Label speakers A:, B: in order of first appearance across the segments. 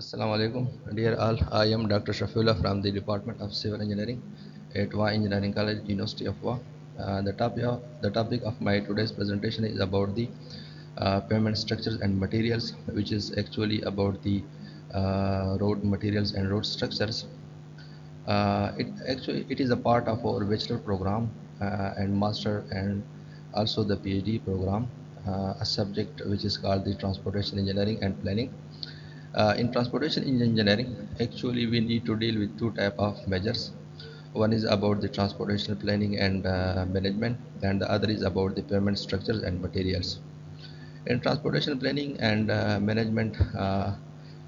A: Assalamu alaikum, dear all. I am Dr. Shafi Ullah from the Department of Civil Engineering at WA Engineering College, University of WA. The topic of my today's presentation is about the pavement structures and materials, which is actually about the road materials and road structures. It is a part of our bachelor program and master and also the PhD program, a subject which is called the transportation engineering and planning. In transportation engineering, actually we need to deal with two type of measures. One is about the transportation planning and management, and the other is about the pavement structures and materials. In transportation planning and management,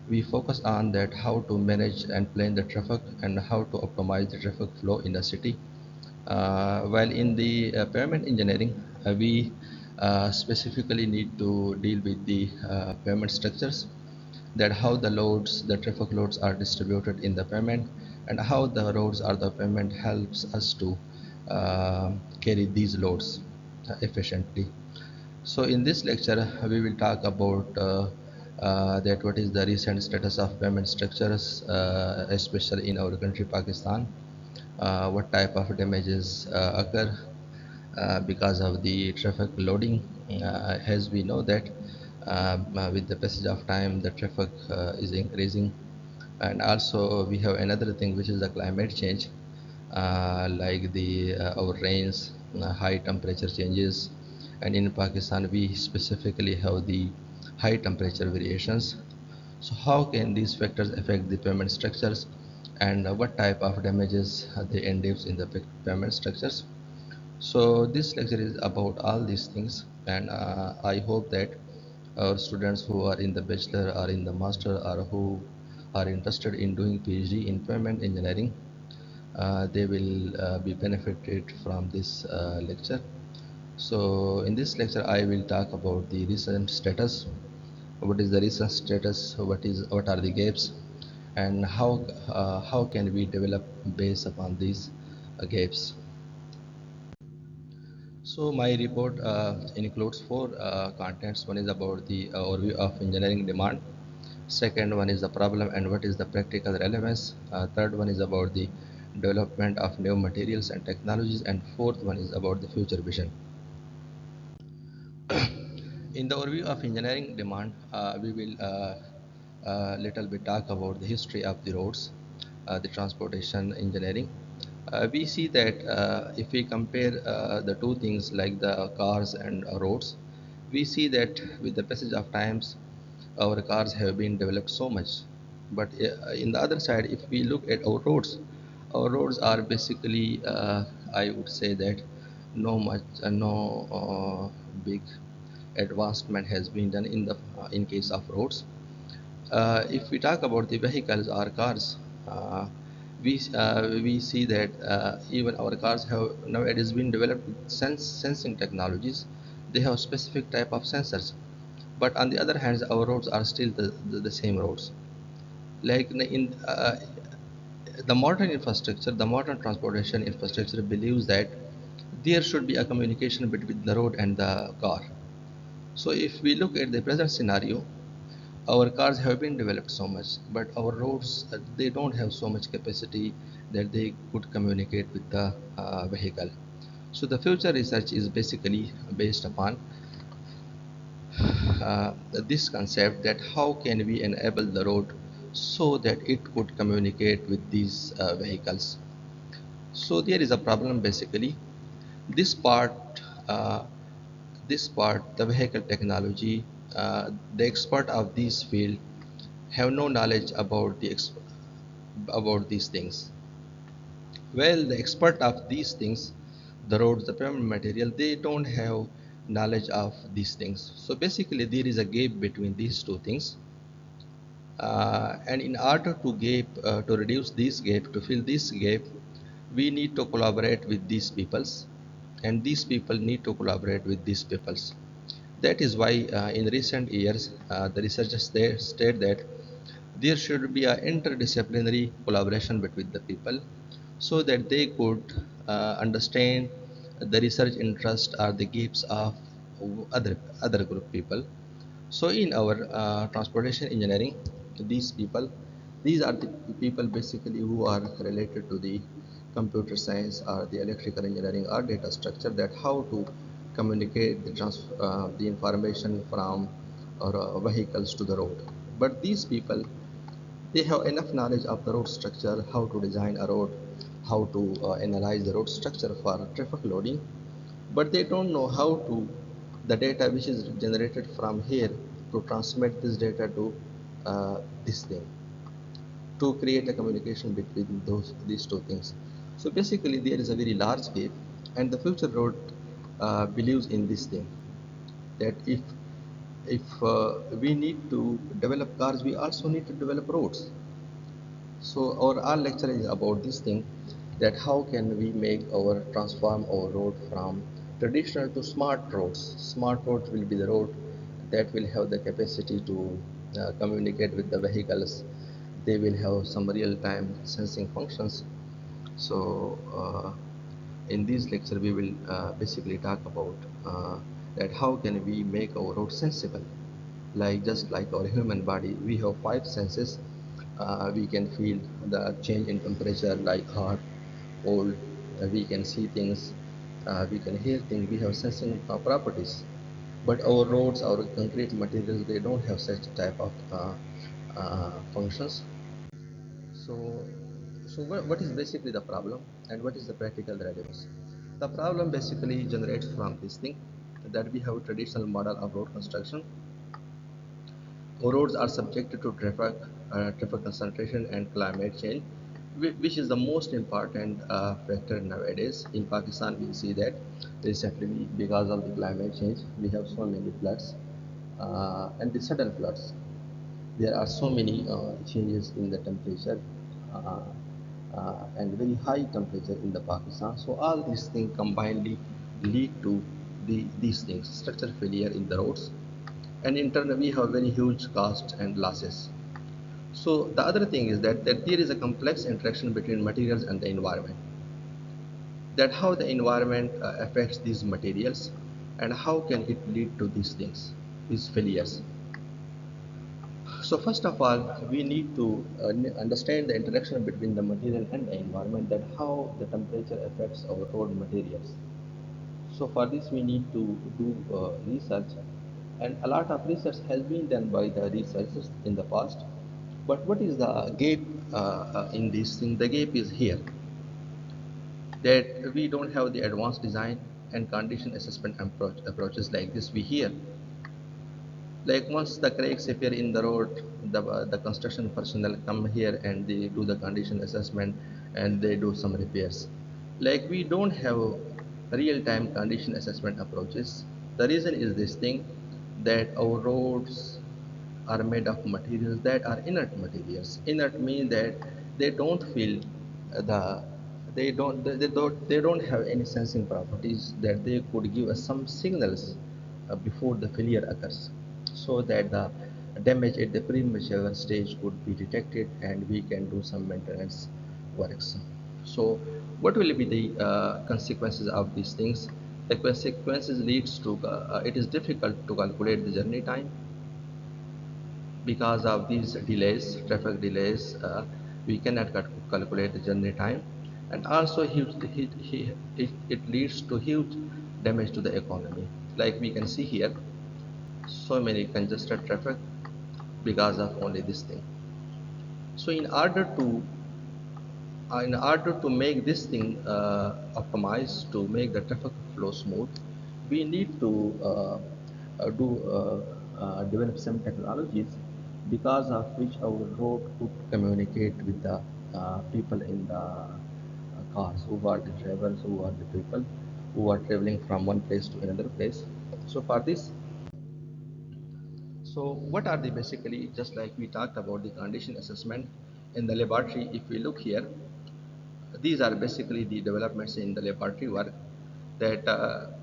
A: we focus on that how to manage and plan the traffic and how to optimize the traffic flow in the city. While in the pavement engineering, we specifically need to deal with the pavement structures, that how the loads, the traffic loads are distributed in the pavement, and how the roads or the pavement helps us to carry these loads efficiently. So in this lecture, we will talk about that what is the recent status of pavement structures, especially in our country, Pakistan. What type of damages occur because of the traffic loading, as we know that with the passage of time the traffic is increasing, and also we have another thing which is the climate change, like the our rains, high temperature changes, and in Pakistan we specifically have the high temperature variations. So how can these factors affect the pavement structures, and what type of damages they induce in the pavement structures? So this lecture is about all these things, and I hope that our students who are in the bachelor or in the master or who are interested in doing PhD in pavement engineering, they will be benefited from this lecture. So in this lecture, I will talk about the recent status. What is the recent status? What are the gaps, and how can we develop based upon these gaps? So my report includes four contents. One is about the overview of engineering demand. Second one is the problem and what is the practical relevance. Third one is about the development of new materials and technologies. And fourth one is about the future vision. In the overview of engineering demand, we will little bit talk about the history of the roads, the transportation engineering. We see that if we compare the two things like the cars and roads, we see that with the passage of times, our cars have been developed so much. But in the other side, if we look at our roads are basically, I would say that no big advancement has been done in case of roads. If we talk about the vehicles or cars, uh, we see that even our cars have nowadays been developed with sensing technologies. They have specific type of sensors, but on the other hand, our roads are still the same roads. Like in the modern infrastructure, the modern transportation infrastructure believes that there should be a communication between the road and the car. So if we look at the present scenario, our cars have been developed so much, but our roads they don't have so much capacity that they could communicate with the vehicle. So the future research is basically based upon this concept, that how can we enable the road so that it could communicate with these vehicles. So there is a problem basically. This part, uh, the vehicle technology, the expert of this field have no knowledge about about these things. Well, the expert of these things, the roads, the pavement material, they don't have knowledge of these things. So basically, there is a gap between these two things. And in order to reduce this gap, to fill this gap, we need to collaborate with these peoples, and these people need to collaborate with these peoples. That is why in recent years, the researchers they state that there should be an interdisciplinary collaboration between the people so that they could understand the research interest or the gaps of other group people. So in our transportation engineering, these people, these are the people basically who are related to the computer science or the electrical engineering or data structure, that how to communicate the information from vehicles to the road. But these people, they have enough knowledge of the road structure, how to design a road, how to analyze the road structure for traffic loading, but they don't know how to the data which is generated from here to transmit this data to this thing, to create a communication between these two things. So basically there is a very large gap, and the future road believes in this thing, that if we need to develop cars, we also need to develop roads. So our lecture is about this thing, that how can we make our transform our road from traditional to smart roads. Smart roads will be the road that will have the capacity to communicate with the vehicles. They will have some real-time sensing functions. So in this lecture we will basically talk about that how can we make our road sensible. Like just like our human body, we have five senses. We can feel the change in temperature like hot, cold. We can see things, we can hear things, we have sensing properties. But our roads, our concrete materials, they don't have such type of functions. So, what is basically the problem, and what is the practical relevance? The problem basically generates from this thing, that we have a traditional model of road construction. Roads are subjected to traffic concentration and climate change, which is the most important factor nowadays. In Pakistan, we see that recently, because of the climate change, we have so many floods and the sudden floods. There are so many changes in the temperature uh, and very high temperature in the Pakistan. So all these things combinedly lead to these things, structure failure in the roads, and in turn we have very huge costs and losses. So the other thing is that there is a complex interaction between materials and the environment, that how the environment affects these materials, and how can it lead to these things, these failures. So first of all, we need to understand the interaction between the material and the environment, that how the temperature affects our road materials. So for this we need to do research, and a lot of research has been done by the researchers in the past. But what is the gap in this thing? The gap is here, that we don't have the advanced design and condition assessment approaches like this we hear. Like once the cracks appear in the road, the construction personnel come here and they do the condition assessment and they do some repairs. Like we don't have real-time condition assessment approaches. The reason is this thing, that our roads are made of materials that are inert materials. Inert means that they don't feel the they don't have any sensing properties, that they could give us some signals before the failure occurs, so that the damage at the premature stage could be detected and we can do some maintenance works. So what will be the consequences of these things? The consequences leads to it is difficult to calculate the journey time because of these delays, traffic delays. We cannot calculate the journey time, and also it leads to huge damage to the economy. Like we can see here, so many congested traffic because of only this thing. So in order to make this thing optimized, to make the traffic flow smooth, we need to do develop some technologies, because of which our road could communicate with the people in the cars, who are the drivers, who are the people who are traveling from one place to another place. So for this, so what are the basically, just like we talked about the condition assessment in the laboratory, if we look here, these are basically the developments in the laboratory work, that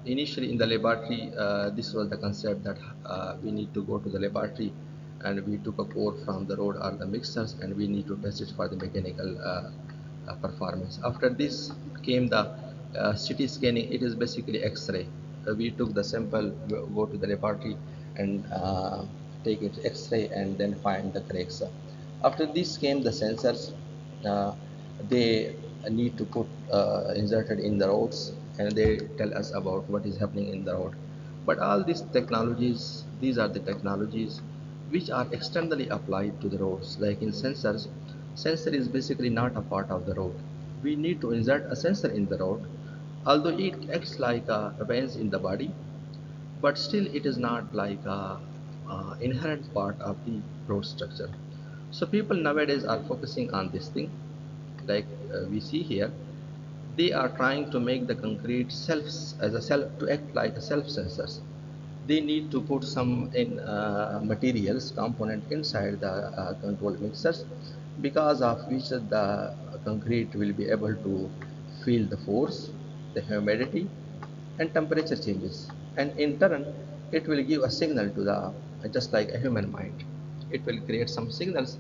A: initially in the laboratory, this was the concept that we need to go to the laboratory and we took a core from the road or the mixers and we need to test it for the mechanical performance. After this came the CT scanning. It is basically X-ray. We took the sample, go to the laboratory and take it X-ray and then find the cracks. After this came the sensors. Uh, they need to put inserted in the roads, and they tell us about what is happening in the road. But all these technologies, these are the technologies which are externally applied to the roads. Like in sensors, sensor is basically not a part of the road. We need to insert a sensor in the road, although it acts like a veins in the body, but still it is not like a inherent part of the road structure. So people nowadays are focusing on this thing, like we see here. They are trying to make the concrete self as a self to act like a self sensors. They need to put some in materials component inside the control mixers, because of which the concrete will be able to feel the force, the humidity, and temperature changes, and in turn it will give a signal to the, just like a human mind, it will create some signals,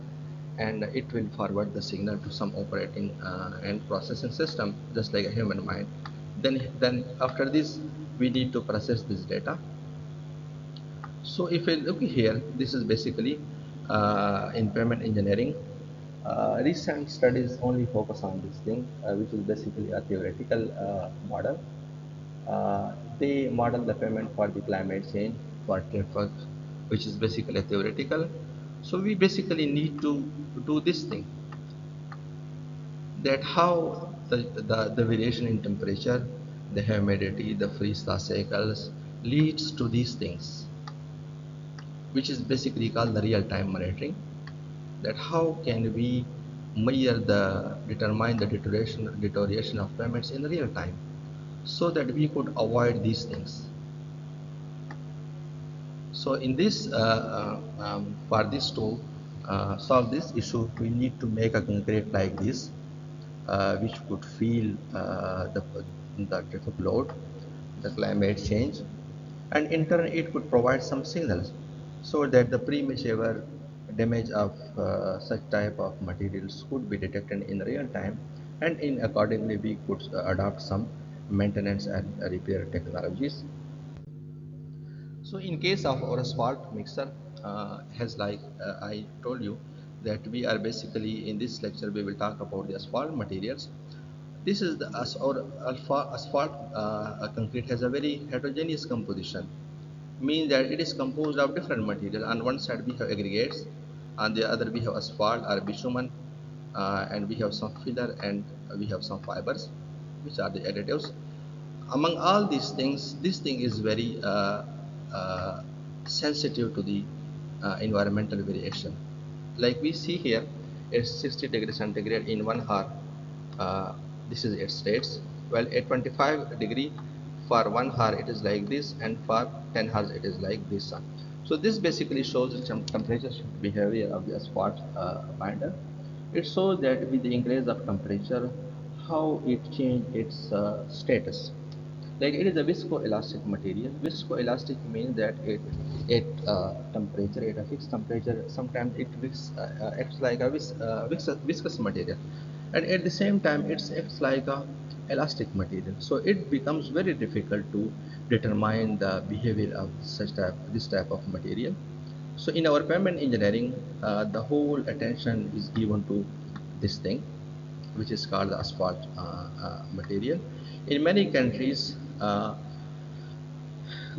A: and it will forward the signal to some operating and processing system, just like a human mind. Then after this, we need to process this data. So if I look here, this is basically in payment engineering. Recent studies only focus on this thing, which is basically a theoretical model. They model the payment for the climate change for traffic, which is basically theoretical. So we basically need to do this thing, that how the variation in temperature, the humidity, the freeze thaw cycles leads to these things, which is basically called the real-time monitoring. That how can we measure the determine the deterioration of payments in real time, so that we could avoid these things. So in this, for this to solve this issue, we need to make a concrete like this, which could feel the traffic load, the climate change, and in turn it could provide some signals, so that the premature damage of such type of materials could be detected in real time, and in accordingly we could adopt some maintenance and repair technologies. So in case of our asphalt mixer, has like I told you, that we are basically in this lecture we will talk about the asphalt materials. This is the our asphalt concrete has a very heterogeneous composition, means that it is composed of different material. On one side we have aggregates, on the other we have asphalt or bitumen, and we have some filler, and we have some fibers, which are the additives. Among all these things, this thing is very uh, sensitive to the environmental variation. Like we see here, it's 60 degrees centigrade in 1 hour. Uh, this is its states. Well, at 25 degree for 1 hour it is like this, and for 10 hours it is like this. So this basically shows the temperature shift behavior of the asphalt binder. It shows that with the increase of temperature, how it changed its status. Like it is a viscoelastic material. Viscoelastic means that it at temperature, at a fixed temperature, sometimes it acts like a viscous material, and at the same time it acts like a elastic material. So it becomes very difficult to determine the behavior of this type of material. So in our pavement engineering, the whole attention is given to this thing, which is called the asphalt material. In many countries,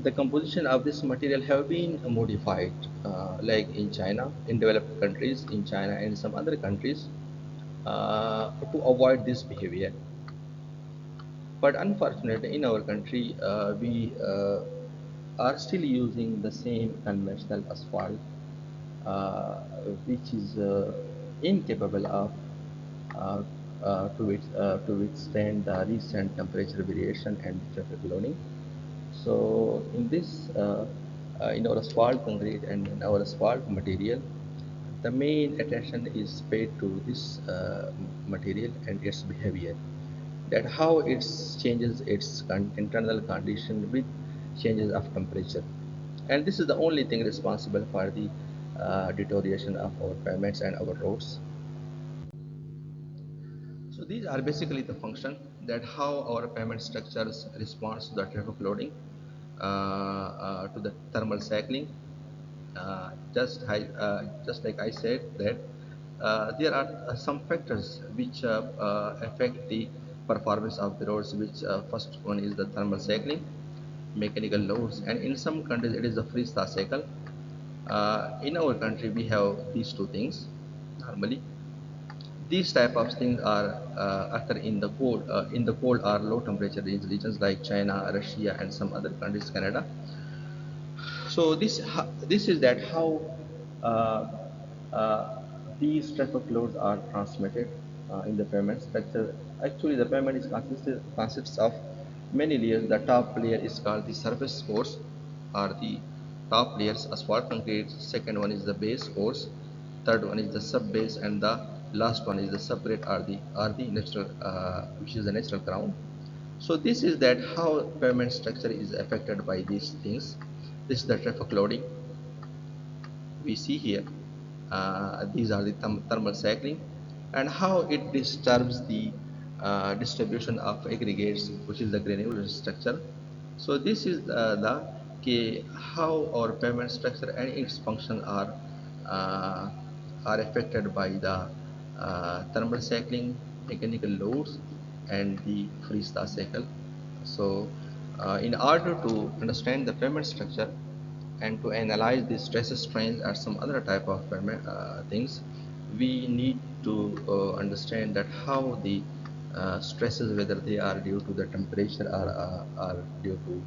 A: the composition of this material have been modified, like in China, in developed countries, in China and some other countries, to avoid this behavior. But unfortunately, in our country, we are still using the same conventional asphalt, uh, which is incapable of uh, to withstand the recent temperature variation and traffic loading. So in this, in our asphalt concrete and in our asphalt material, the main attention is paid to this material and its behavior, that how it changes its internal condition with changes of temperature. And this is the only thing responsible for the deterioration of our pavements and our roads. So these are basically the function, that how our pavement structures responds to the traffic loading, to the thermal cycling. Just like I said that there are some factors which affect the performance of the roads, which first one is the thermal cycling, mechanical loads, and in some countries it is the freestyle cycle. In our country we have these two things normally. These type of things are occur in the cold or low temperature regions like China, Russia, and some other countries, Canada. So this is that how uh, uh, these traffic loads are transmitted in the pavement structure. Actually, the pavement is consists of many layers. The top layer is called the surface course, or the top layers asphalt concrete. Second one is the base course. Third one is the sub base, and the last one is the subgrade, or the natural, which is the natural crown. So this is that how pavement structure is affected by these things. This is the traffic loading we see here. These are the thermal cycling, and how it disturbs the distribution of aggregates, which is the granular structure. So this is how our pavement structure and its function uh, are affected by the thermal cycling, mechanical loads, and the freestyle cycle. So in order to understand the pavement structure and to analyze the stresses, strains, or some other type of things, we need to understand that how the stresses, whether they are due to the temperature, or due to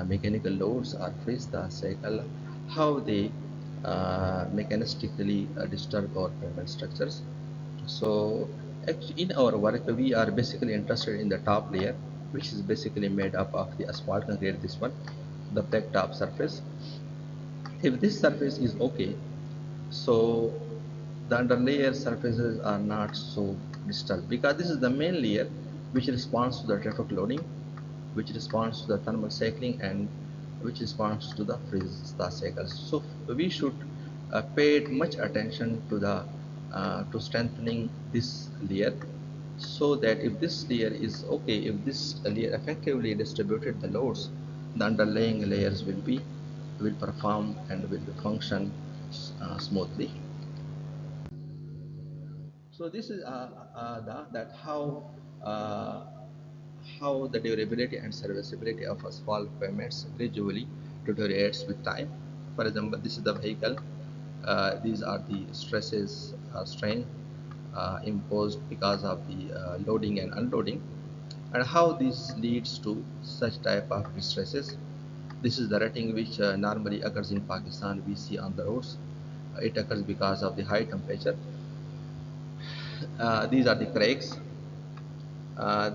A: mechanical loads or freeze the cycle, how they mechanistically disturb our pavement structures. So actually in our work we are basically interested in the top layer, which is basically made up of the asphalt concrete, this one, the black top surface. If this surface is okay, so the underlayer surfaces are not so disturbed, because this is the main layer which responds to the traffic loading, which responds to the thermal cycling, and which responds to the freeze the cycles. So we should pay much attention to the to strengthening this layer, so that if this layer is okay, if this layer effectively distributed the loads, the underlying layers will perform and will function smoothly. So this is that uh, how the durability and serviceability of asphalt pavements gradually deteriorates with time. For example, this is the vehicle. These are the stresses, strain imposed because of the loading and unloading, and how this leads to such type of stresses. This is the rutting which normally occurs in Pakistan. We see on the roads. It occurs because of the high temperature. These are the cracks.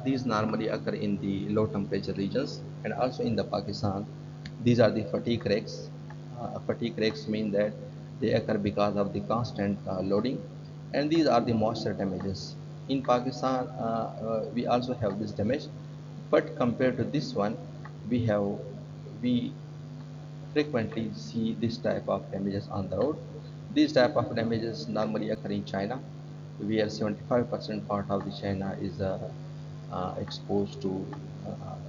A: These normally occur in the low temperature regions, and also in the Pakistan. These are the fatigue cracks. Fatigue cracks mean that they occur because of the constant loading, and these are the moisture damages. In Pakistan, we also have this damage, but compared to this one, we frequently see this type of damages on the road. These type of damages normally occur in China, where 75% part of the China is exposed to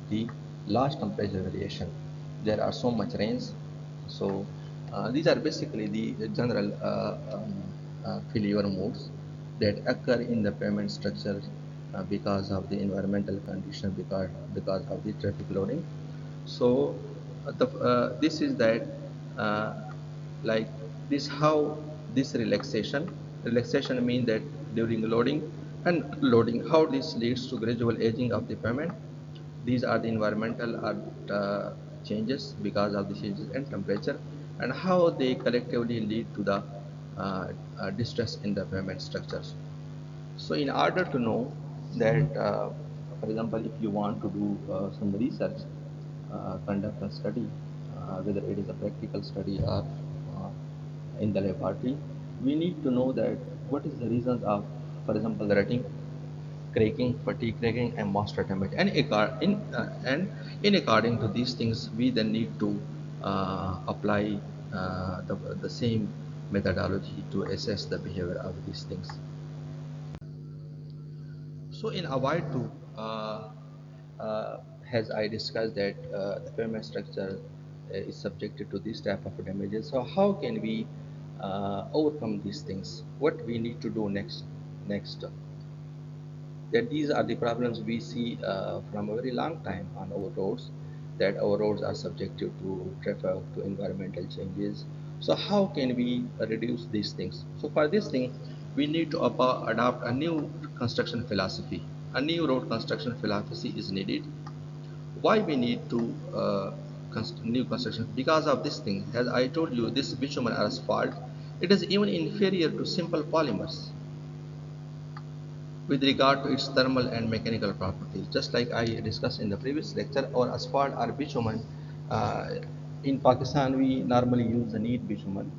A: the large temperature variation. There are so much rains. So these are basically the general failure modes that occur in the pavement structure because of the environmental condition, because of the traffic loading. So this is that uh, like this how this relaxation means that during loading and loading, how this leads to gradual aging of the pavement. These are the environmental changes because of the changes in temperature, and how they collectively lead to the distress in the pavement structures. So in order to know that, for example, if you want to do some research, conduct a study, whether it is a practical study or in the laboratory, we need to know that what is the reasons of, for example, the rutting, cracking, fatigue cracking, and moisture damage. And in according to these things, we then need to apply the same methodology to assess the behavior of these things. So in avoid to, uh, as I discussed that the pyramid structure is subjected to this type of damages. So how can we overcome these things. What we need to do next, that these are the problems we see from a very long time on our roads, that our roads are subjected to traffic, to environmental changes. So how can we reduce these things? So for this thing, we need to adopt a new construction philosophy. A new road construction philosophy is needed. Why we need to new construction? Because of this thing, as I told you, this bitumen or asphalt, it is even inferior to simple polymers with regard to its thermal and mechanical properties. Just like I discussed in the previous lecture, or asphalt or bitumen, uh, in Pakistan we normally use the neat bitumen,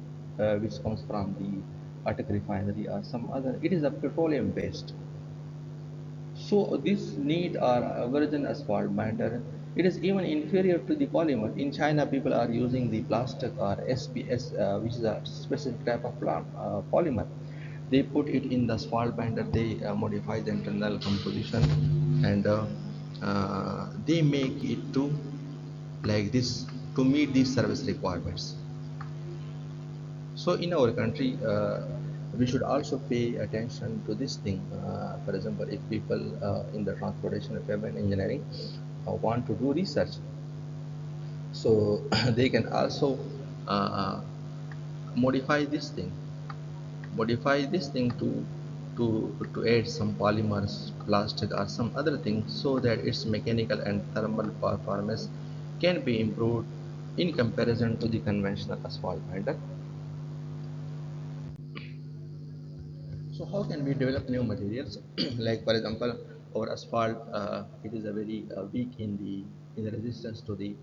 A: which comes from the Atak refinery or some other. It is a petroleum based. So this neat or virgin asphalt matter, it is even inferior to the polymer. In China, people are using the plastic or SBS, which is a specific type of polymer. They put it in the asphalt binder. They modify the internal composition, and they make it to like this to meet these service requirements. So in our country, we should also pay attention to this thing. For example, if people in the transportation and pavement engineering want to do research, so they can also uh, modify this thing, to add some polymers, plastic, or some other thing, so that its mechanical and thermal performance can be improved in comparison to the conventional asphalt binder. So how can we develop new materials? Like for example, our asphalt, it is a very weak in the resistance to the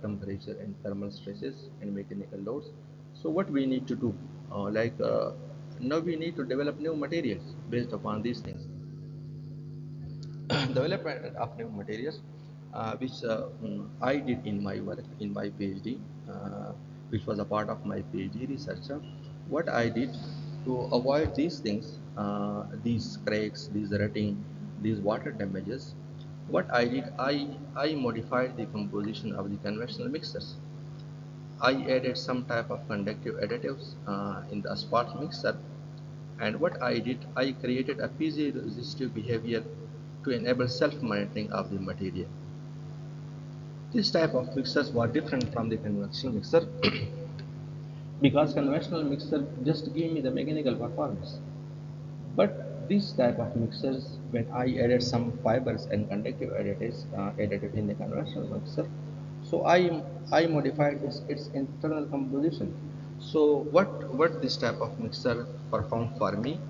A: temperature and thermal stresses and mechanical loads. So what we need to do, now we need to develop new materials based upon these things. Development of new materials, which I did in my work in my PhD, which was a part of my PhD research. What I did to avoid these things, these cracks, these rutting, these water damages, what I did, I modified the composition of the conventional mixers. I added some type of conductive additives in the asphalt mixer, and what I did, I created a piezo-resistive behavior to enable self-monitoring of the material. This type of mixers were different from the conventional mixer because conventional mixer just gave me the mechanical performance. But this type of mixers, when I added some fibers and conductive additives added in the conventional mixer, so I modified its internal composition. So what this type of mixer performed for me?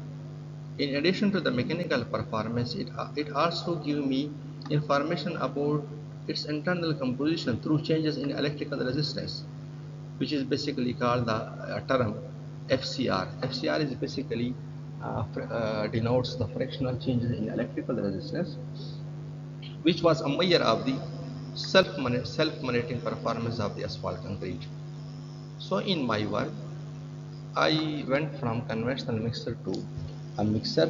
A: In addition to the mechanical performance, it also gives me information about its internal composition through changes in electrical resistance, which is basically called the term FCR. FCR is basically denotes the fractional changes in electrical resistance, which was a measure of the self-monitoring performance of the asphalt concrete. So in my work, I went from conventional mixer to a mixer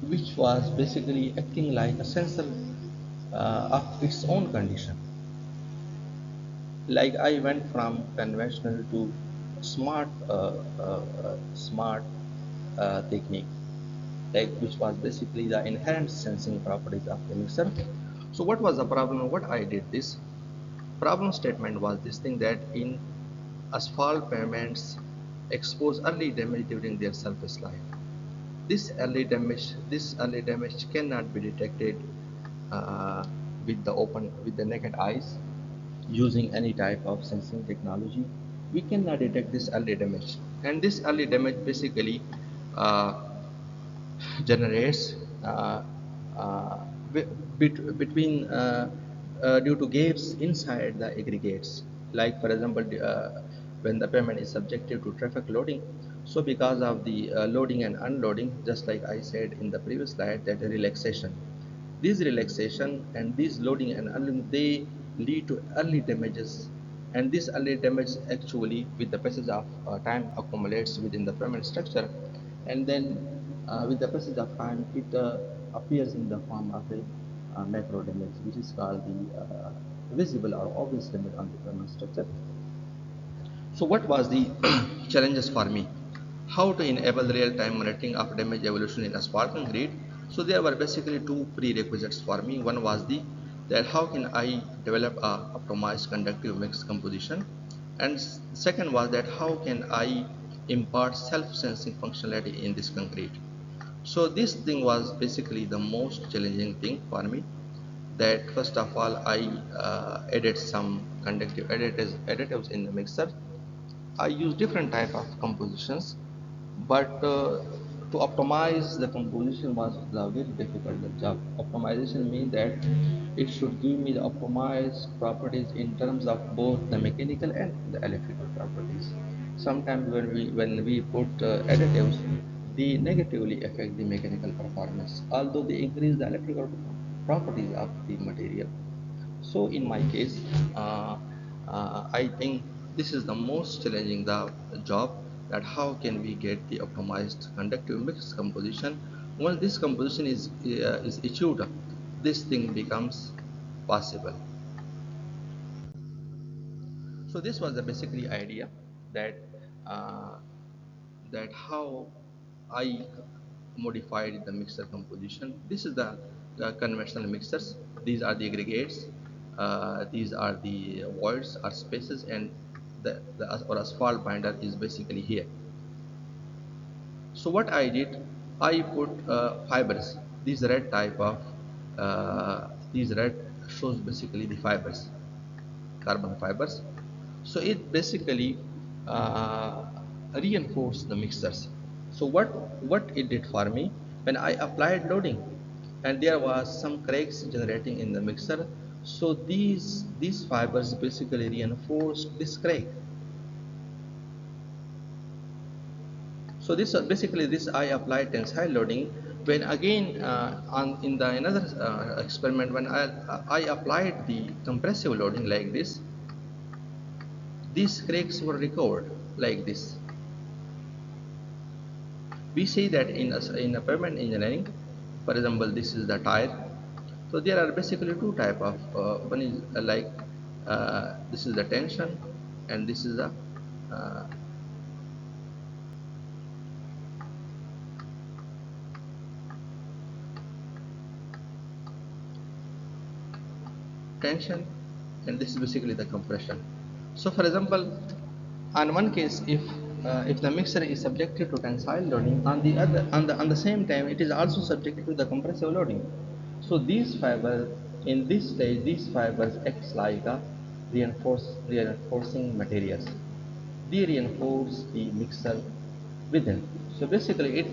A: which was basically acting like a sensor of its own condition. Like I went from conventional to smart smart technique, like which was basically the inherent sensing properties of the mixer. So what was the problem? What I did this problem statement was this thing, that in asphalt pavements expose early damage during their surface life. This early damage cannot be detected uh, with the naked eyes using any type of sensing technology. We cannot detect this early damage, and this early damage basically uh, generates uh, between due to gaps inside the aggregates. Like for example, when the pavement is subjected to traffic loading, so because of the loading and unloading, just like I said in the previous slide, that relaxation, these relaxation and these loading and unloading, they lead to early damages, and this early damage actually with the passage of time accumulates within the pavement structure, and then with the passage of time it appears in the form of a macro damage, which is called the visible or obvious damage on the pavement structure. So what was the challenges for me? How to enable real-time monitoring of damage evolution in asphalt concrete? So there were basically two prerequisites for me. One was the that how can I develop a optimized conductive mix composition, and second was that how can I impart self-sensing functionality in this concrete. So this thing was basically the most challenging thing for me. That first of all I added some conductive additives in the mixer. I use different type of compositions, but to optimize the composition was the very difficult job. Optimization means that it should give me the optimized properties in terms of both the mechanical and the electrical properties. Sometimes when we put additives, they negatively affect the mechanical performance, although they increase the electrical properties of the material. So in my case, I think this is the most challenging the job, that how can we get the optimized conductive mix composition. Once this composition is achieved, this thing becomes possible. So this was the basically idea that uh, that how I modified the mixer composition. This is the conventional mixers. These are the aggregates. These are the voids or spaces, and the or asphalt binder is basically here. So what I did, I put fibers. These red type of these red shows basically the fibers, carbon fibers. So it basically uh, reinforced the mixers. So what it did for me, when I applied loading and there was some cracks generating in the mixer, so these fibers basically reinforced this crack. So this basically this I applied tensile loading. When again on in the another experiment, when I applied the compressive loading like this, these cracks were recovered like this. We see that in a pavement engineering, for example, this is the tire. So there are basically two type of one is this is the tension, and this is the uh, tension, and this is basically the compression. So for example, on one case, if the mixer is subjected to tensile loading, on the other on the same time it is also subjected to the compressive loading. So these fibers, in this stage, these fibers acts like a reinforcing materials. They reinforce the mixer within. So basically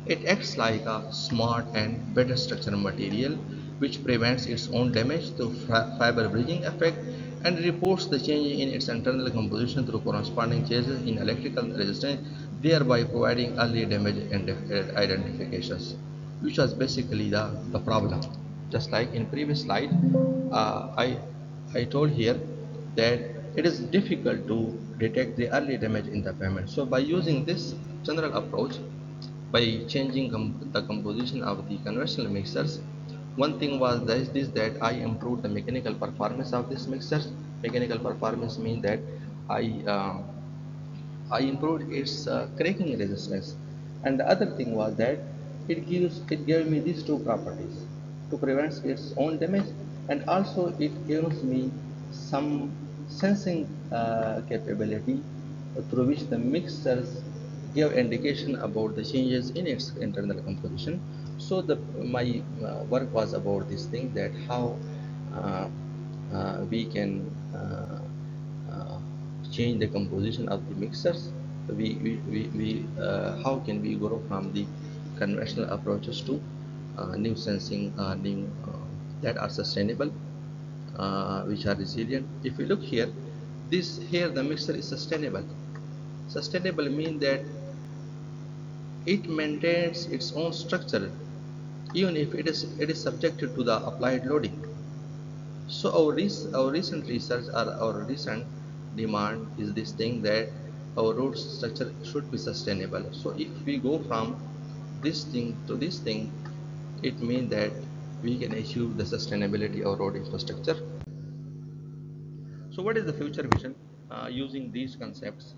A: it acts like a smart and better structural material which prevents its own damage through fiber bridging effect, and reports the change in its internal composition through corresponding changes in electrical resistance, thereby providing early damage identifications, which was basically the problem. Just like in previous slide, I told here that it is difficult to detect the early damage in the pavement. So by using this general approach, by changing the composition of the conventional mixers, one thing was this that I improved the mechanical performance of this mixers. Mechanical performance means that I I improved its cracking resistance, and the other thing was that it gave me these two properties to prevent its own damage, and also it gives me some sensing capability through which the mixers give indication about the changes in its internal composition. So the my work was about this thing, that how uh, we can uh, change the composition of the mixers. How can we grow from the conventional approaches to new sensing, new that are sustainable, which are resilient. If we look here, this here the mixer is sustainable. Sustainable means that it maintains its own structure even if it is subjected to the applied loading. So our recent research or our recent demand is this thing, that our road structure should be sustainable. So if we go from this thing to this thing, it means that we can achieve the sustainability of road infrastructure. So what is the future vision using these concepts?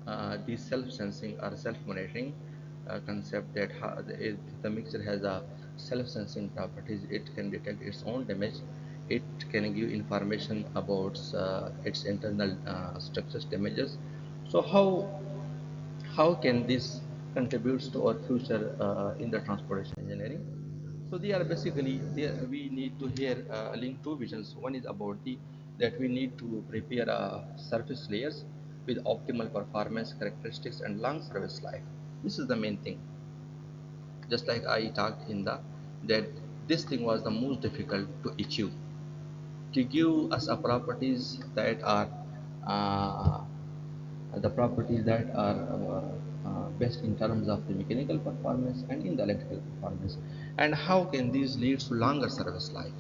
A: the self-sensing or self-monitoring concept, that if the mixture has a self-sensing properties, it can detect its own damage, it can give information about its internal structures damages. So how can this contributes to our future in the transportation engineering? So they are basically there. We need to here link two visions. One is about the that we need to prepare surface layers with optimal performance characteristics and long service life. This is the main thing. Just like I talked in the that this thing was the most difficult to achieve, to give us a properties that are uh, the properties that are best in terms of the mechanical performance and in the electrical performance. And how can these lead to longer service life?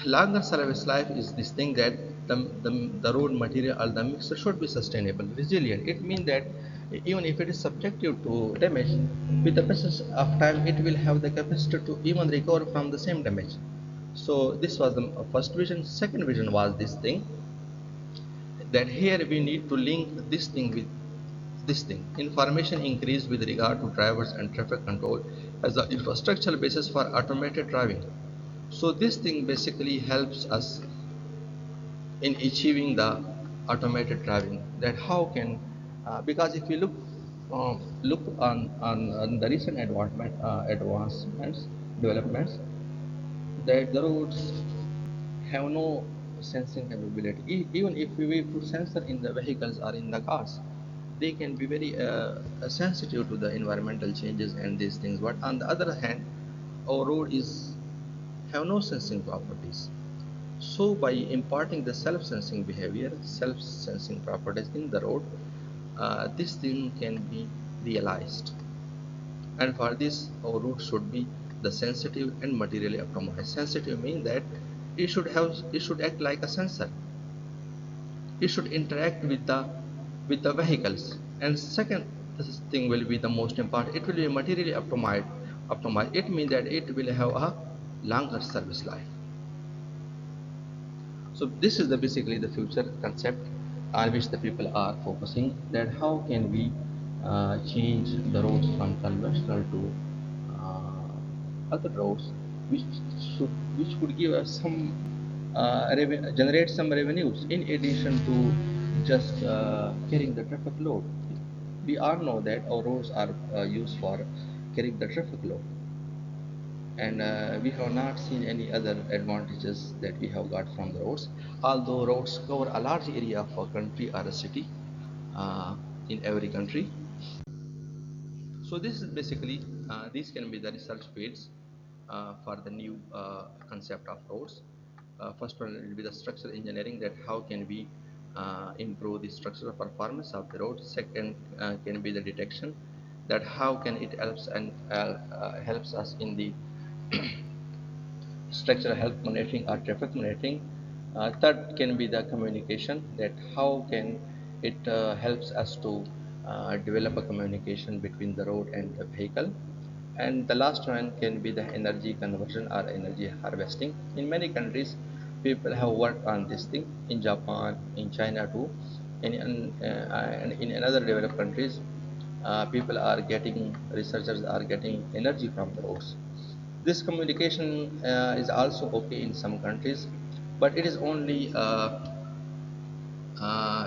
A: Longer service life is this thing that the road material or the mixture should be sustainable, resilient. It means that even if it is subjective to damage, with the passage of time, it will have the capacity to even recover from the same damage. So this was the first vision. Second vision was this thing, that here we need to link this thing with this thing. Information increase with regard to drivers and traffic control as the infrastructural basis for automated driving. So this thing basically helps us in achieving the automated driving. That how can because if you look on the recent advancements developments, that the roads have no sensing capability. Even if we put sensor in the vehicles or in the cars, they can be very sensitive to the environmental changes and these things. But on the other hand, our road is have no sensing properties. So by imparting the self-sensing behavior, self-sensing properties in the road, this thing can be realized. And for this, our route should be the sensitive and materially optimized. Sensitive means that it should act like a sensor. It should interact with the vehicles. And second, this thing will be the most important. It will be materially optimized. Optimized. It means that it will have a longer service life. So this is the basically the future concept on which the people are focusing. That how can we change the roads from conventional to other roads, which which could give us some generate some revenues in addition to just carrying the traffic load. We all know that our roads are used for carrying the traffic load, and we have not seen any other advantages that we have got from the roads. Although roads cover a large area of a country or a city uh, in every country. So this is basically these can be the research fields for the new concept of roads. First one will be the structural engineering, that how can we improve the structural performance of the road. Second can be the detection, that how can it helps and helps us in the structural health monitoring or traffic monitoring. Third can be the communication, that how can it helps us to develop a communication between the road and the vehicle. And the last one can be the energy conversion or energy harvesting. In many countries, people have worked on this thing, in Japan, in China too, and in another developed countries, people are getting, researchers are getting energy from the roads. This communication is also okay in some countries, but it is only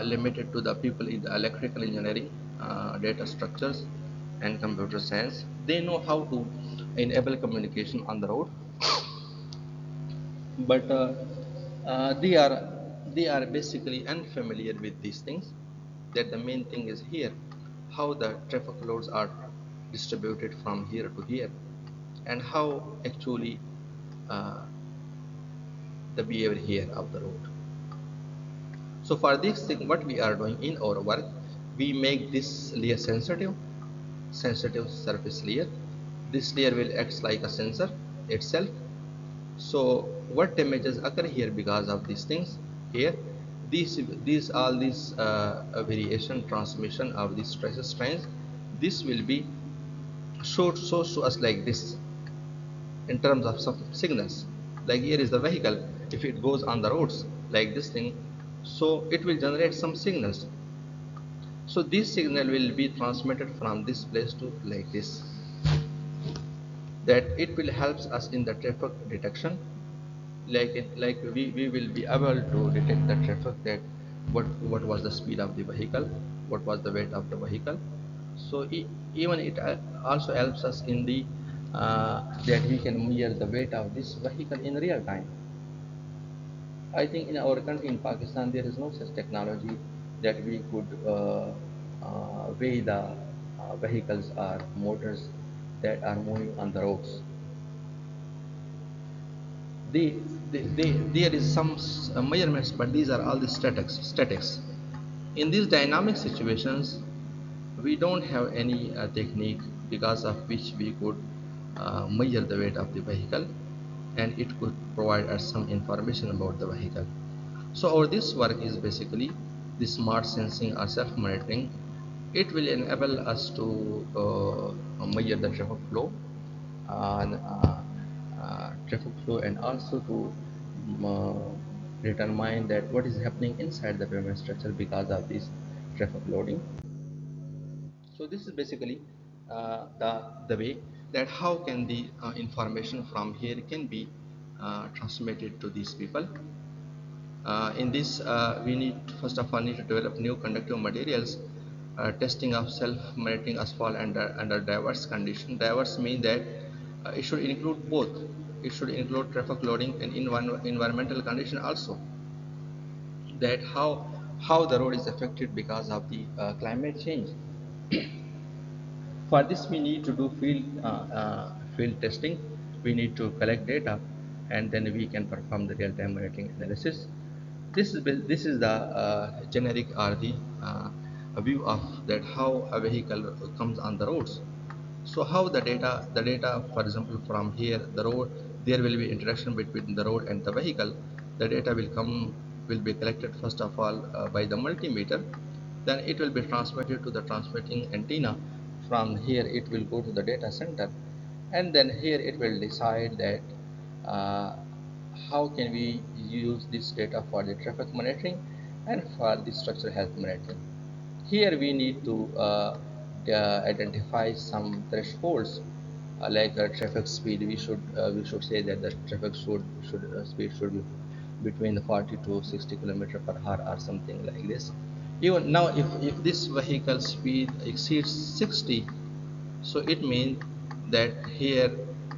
A: limited to the people in the electrical engineering, data structures, and computer science. They know how to enable communication on the road, but they are basically unfamiliar with these things. That the main thing is here, how the traffic loads are distributed from here to here, and how actually uh, the behavior here of the road. So for this thing, what we are doing in our work, we make this layer sensitive surface layer. This layer will act like a sensor itself. So what damages occur here because of these things here? These all these variation transmission of these stresses strains. This will be shows to us like this in terms of some signals. Like here is the vehicle. If it goes on the roads like this thing, so it will generate some signals. So this signal will be transmitted from this place to like this, that it will helps us in the traffic detection. Like we will be able to detect the traffic, that what was the speed of the vehicle, what was the weight of the vehicle. So even it also helps us in the that we can measure the weight of this vehicle in real time. I think in our country, in Pakistan, there is no such technology that we could weigh the vehicles or motors that are moving on the roads. they, there is some measurements, but these are all the statics. In these dynamic situations, we don't have any technique because of which we could measure the weight of the vehicle, and it could provide us some information about the vehicle. So our this work is basically the smart sensing or self-monitoring. It will enable us to measure the traffic flow, traffic flow, and also to determine that what is happening inside the pavement structure because of this traffic loading. So this is basically the way that how can the information from here can be transmitted to these people. In this, we need first of all need to develop new conductive materials. Testing of self-monitoring asphalt under diverse conditions. Diverse mean that it should include both. It should include traffic loading and environmental condition also. That how the road is affected because of the climate change. For this, we need to do field testing. We need to collect data, and then we can perform the real-time monitoring analysis. This is the generic or the view of that how a vehicle comes on the roads. So how the data, for example, from here the road, there will be interaction between the road and the vehicle. The data will be collected first of all by the multimeter. Then it will be transmitted to the transmitting antenna. From here it will go to the data center, and then here it will decide that uh, how can we use this data for the traffic monitoring and for the structural health monitoring. Here we need to identify some thresholds, like traffic speed. We should say that the traffic should speed should be between 40 to 60 kilometer per hour or something like this. Even now, if this vehicle speed exceeds 60, so it means that here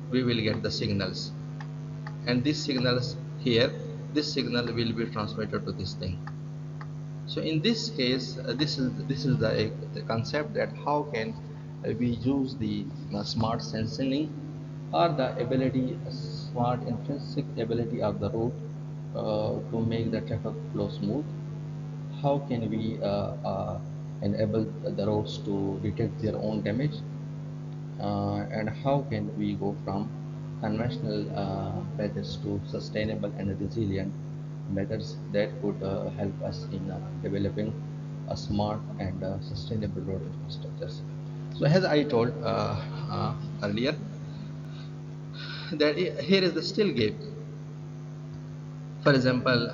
A: we will get the signals, and these signals here, this signal will be transmitted to this thing. So in this case, this is the concept that how can we use the smart sensing or the ability, smart intrinsic ability of the road to make the traffic flow smooth. How can we enable the roads to detect their own damage, and how can we go from conventional methods to sustainable and resilient methods that could help us in developing a smart and sustainable road infrastructures. So as I told earlier, that here is the still gap. For example,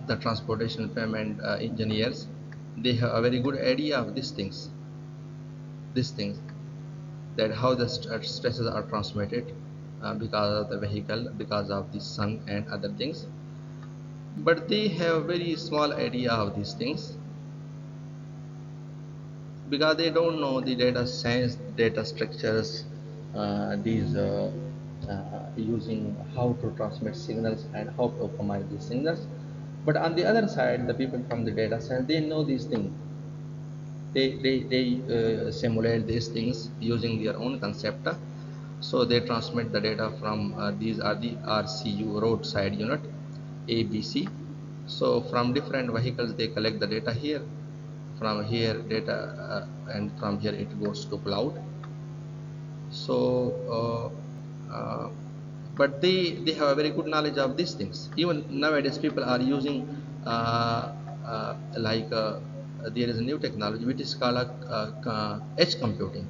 A: the transportation payment engineers, they have a very good idea of these things, that how the stresses are transmitted because of the vehicle, because of the sun and other things, but they have very small idea of these things because they don't know the data science, data structures, these using how to transmit signals and how to optimize these signals. But on the other side, the people from the data science, they know these things. They simulate these things using their own concept. So they transmit the data from these are the RCU, roadside unit, ABC. So from different vehicles they collect the data here. From here data, and from here it goes to cloud. So but they have a very good knowledge of these things. Even nowadays people are using like there is a new technology which is called edge computing.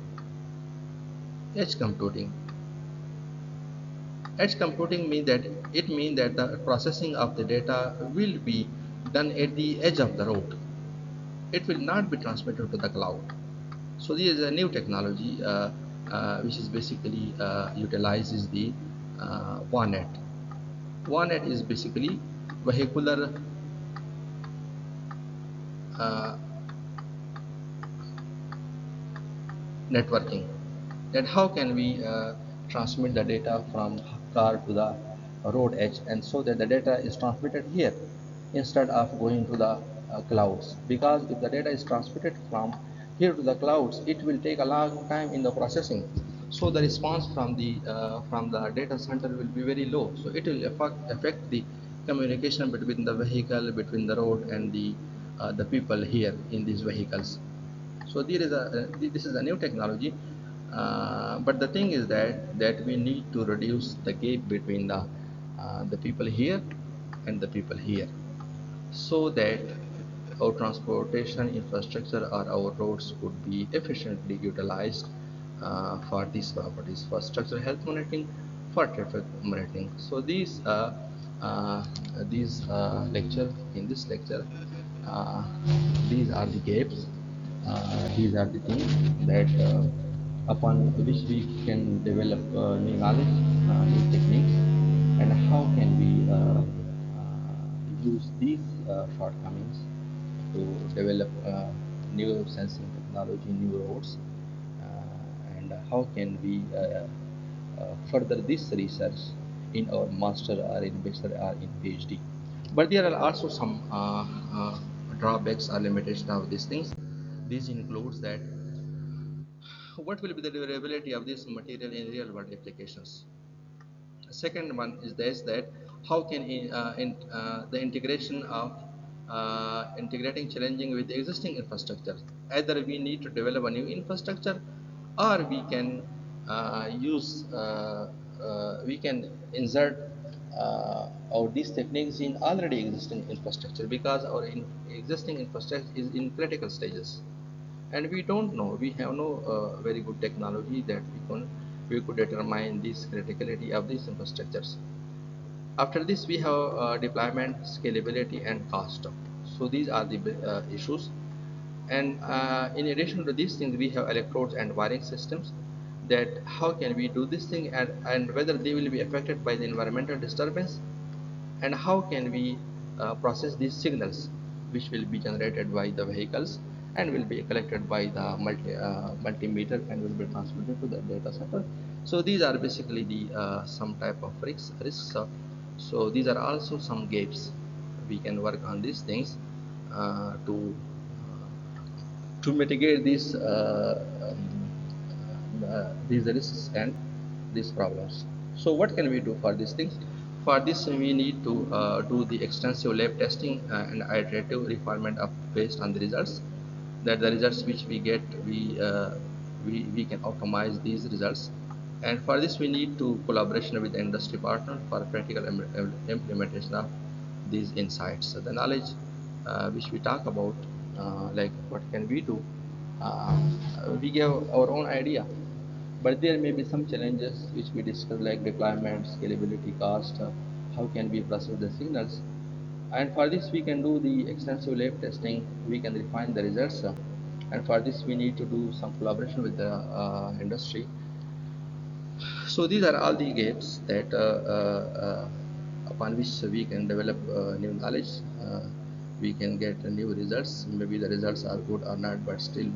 A: Edge computing edge computing means that the processing of the data will be done at the edge of the road. it will not be transmitted to the cloud. So this is a new technology which is basically utilizes the WANET. WANET is basically vehicular uh, networking. That how can we transmit the data from car to the road edge, and so that the data is transmitted here instead of going to the clouds, because if the data is transmitted from here to the clouds, it will take a long time in the processing, so the response from the data center will be very low, so it will affect the communication between the vehicle, between the road and the people here in these vehicles. So there is this is a new technology, but the thing is that we need to reduce the gap between the people here and the people here, so that our transportation infrastructure or our roads could be efficiently utilized for these properties, for structural health monitoring, for traffic monitoring. So uh, lecture in this lecture, uh, these are the gaps, these are the things that upon which we can develop new knowledge, new techniques, and how can we use these shortcomings to develop new sensing technology, new roads, and how can we further this research in our master or in bachelor or in PhD. But there are also some drawbacks or limitations of these things. This includes that what will be the durability of this material in real world applications. Second one is this, that how can the integration of integrating challenging with the existing infrastructure. Either we need to develop a new infrastructure, or we can we can insert our these techniques in already existing infrastructure, because our existing infrastructure is in critical stages, and we don't know, we have no very good technology that we could determine this criticality of these infrastructures. After this we have deployment, scalability and cost. So these are the issues, and in addition to these things we have electrodes and wiring systems, that how can we do this thing, and whether they will be affected by the environmental disturbance, and how can we process these signals which will be generated by the vehicles and will be collected by the multimeter and will be transmitted to the data center. So these are basically the some type of risks. So these are also some gaps. We can work on these things to mitigate these risks and these problems. So what can we do for these things? For this we need to do the extensive lab testing and iterative refinement of based on the results. That the results which we get, we can optimize these results. And for this we need to collaboration with the industry partner for practical implementation of these insights. So the knowledge which we talk about, like what can we do, uh, we give our own idea, but there may be some challenges which we discuss, like deployment, scalability, cost, how can we process the signals. And for this we can do the extensive lab testing, we can refine the results, and for this we need to do some collaboration with the industry. So these are all the gaps that upon which we can develop new knowledge. We can get new results. Maybe the results are good or not, but still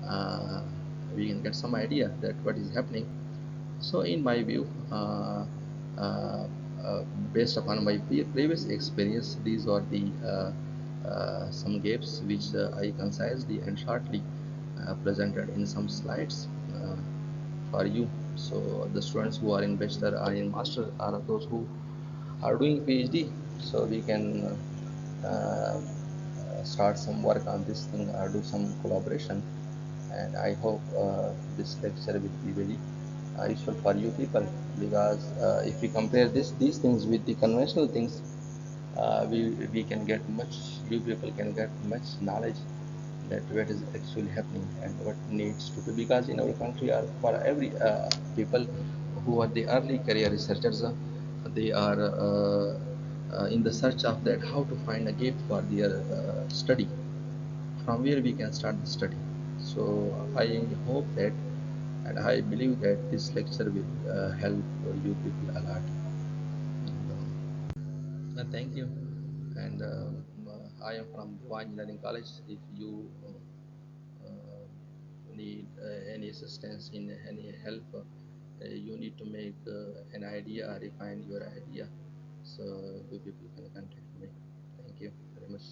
A: uh, we can get some idea that what is happening. So in my view, uh, based upon my previous experience, these are the some gaps which I concisely and shortly presented in some slides for you. So the students who are in bachelor or in master, are those who are doing PhD, so we can start some work on this thing or do some collaboration. And I hope this lecture will be very useful for you people, because if we compare these things with the conventional things, we can get much, you people can get much knowledge that what is actually happening and what needs to be, because in our country are for every people who are the early career researchers, they are in the search of that how to find a gap for their study. from where we can start the study. So I hope that and I believe that this lecture will help you people a lot. And, thank you. And I am from Goa Engineering College. If you need any assistance in any help, you need to make an idea, refine your idea. So you people can contact me. Thank you very much.